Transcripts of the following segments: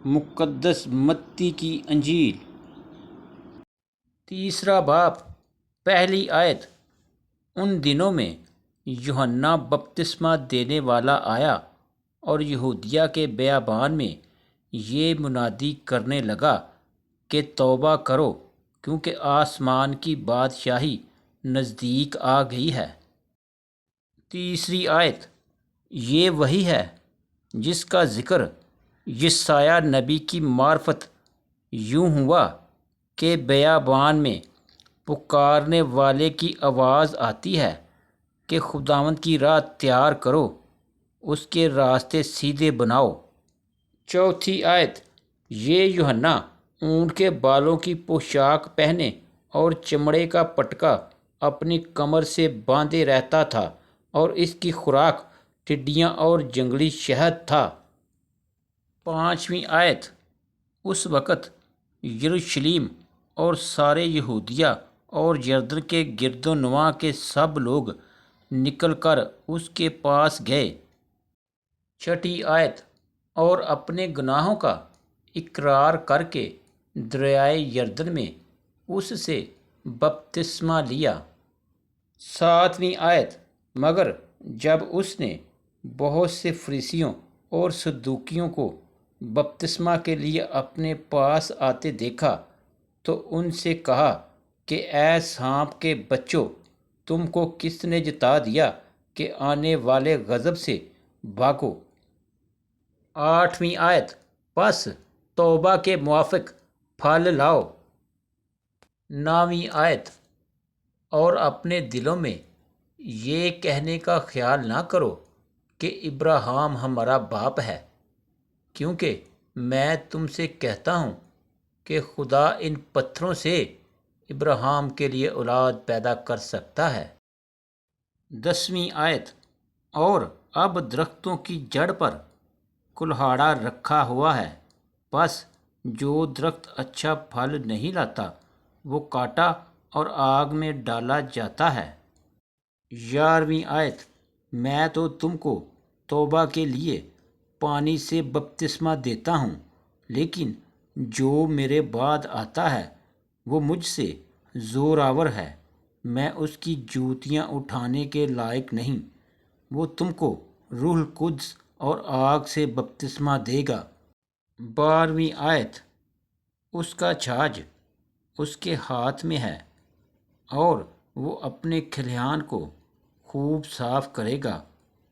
مقدس متی کی انجیل، تیسرا باب، پہلی آیت۔ ان دنوں میں یوحنا بپتسمہ دینے والا آیا اور یہودیہ کے بیابان میں یہ منادی کرنے لگا کہ توبہ کرو، کیونکہ آسمان کی بادشاہی نزدیک آ گئی ہے۔ تیسری آیت۔ یہ وہی ہے جس کا ذکر یسایہ نبی کی معرفت یوں ہوا کہ بیابان میں پکارنے والے کی آواز آتی ہے کہ خداوند کی راہ تیار کرو، اس کے راستے سیدھے بناؤ۔ چوتھی آیت۔ یہ یوحنا اونٹ کے بالوں کی پوشاک پہنے اور چمڑے کا پٹکا اپنی کمر سے باندھے رہتا تھا، اور اس کی خوراک ٹڈیاں اور جنگلی شہد تھا۔ پانچویں آیت۔ اس وقت یروشلم اور سارے یہودیہ اور یردن کے گرد و نواح کے سب لوگ نکل کر اس کے پاس گئے۔ چھٹی آیت۔ اور اپنے گناہوں کا اقرار کر کے دریائے یردن میں اس سے بپتسمہ لیا۔ ساتویں آیت۔ مگر جب اس نے بہت سے فریسیوں اور صدوقیوں کو بپتسمہ کے لیے اپنے پاس آتے دیکھا تو ان سے کہا کہ اے سانپ کے بچوں، تم کو کس نے جتا دیا کہ آنے والے غضب سے بھاگو۔ آٹھویں آیت۔ پس توبہ کے موافق پھل لاؤ۔ نویں آیت۔ اور اپنے دلوں میں یہ کہنے کا خیال نہ کرو کہ ابراہیم ہمارا باپ ہے، کیونکہ میں تم سے کہتا ہوں کہ خدا ان پتھروں سے ابراہیم کے لیے اولاد پیدا کر سکتا ہے۔ دسویں آیت۔ اور اب درختوں کی جڑ پر کلہاڑا رکھا ہوا ہے، بس جو درخت اچھا پھل نہیں لاتا وہ کاٹا اور آگ میں ڈالا جاتا ہے۔ گیارہویں آیت۔ میں تو تم کو توبہ کے لیے پانی سے بپتسمہ دیتا ہوں، لیکن جو میرے بعد آتا ہے وہ مجھ سے زوراور ہے، میں اس کی جوتیاں اٹھانے کے لائق نہیں۔ وہ تم کو روح القدس اور آگ سے بپتسمہ دے گا۔ بارہویں آیت۔ اس کا چھاج اس کے ہاتھ میں ہے، اور وہ اپنے کھلیہان کو خوب صاف کرے گا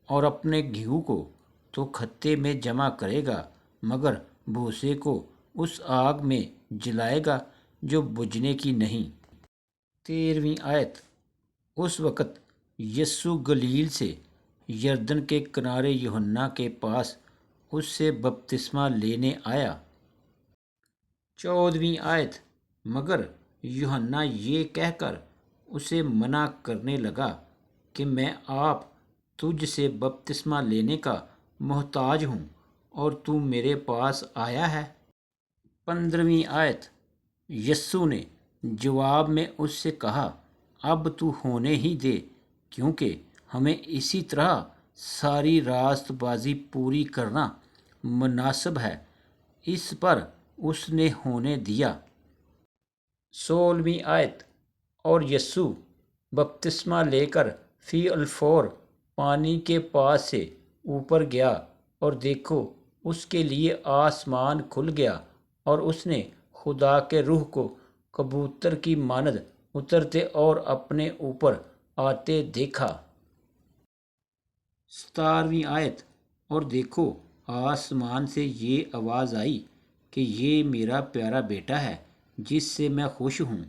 اور اپنے گیہوں کو تو کھتے میں جمع کرے گا، مگر بھوسے کو اس آگ میں جلائے گا جو بجھنے کی نہیں۔ تیرہویں آیت۔ اس وقت یسوع گلیل سے یردن کے کنارے یوحنا کے پاس اس سے بپتسمہ لینے آیا۔ چودہویں آیت۔ مگر یوحنا یہ کہہ کر اسے منع کرنے لگا کہ میں آپ تجھ سے بپتسمہ لینے کا محتاج ہوں، اور تو میرے پاس آیا ہے۔ پندرہویں آیت۔ یسوع نے جواب میں اس سے کہا، اب تو ہونے ہی دے، کیونکہ ہمیں اسی طرح ساری راست بازی پوری کرنا مناسب ہے۔ اس پر اس نے ہونے دیا۔ سولہویں آیت۔ اور یسوع بپتسمہ لے کر فی الفور پانی کے پاس سے اوپر گیا، اور دیکھو اس کے لیے آسمان کھل گیا، اور اس نے خدا کے روح کو کبوتر کی مانند اترتے اور اپنے اوپر آتے دیکھا۔ 17ویں آیت۔ اور دیکھو آسمان سے یہ آواز آئی کہ یہ میرا پیارا بیٹا ہے، جس سے میں خوش ہوں،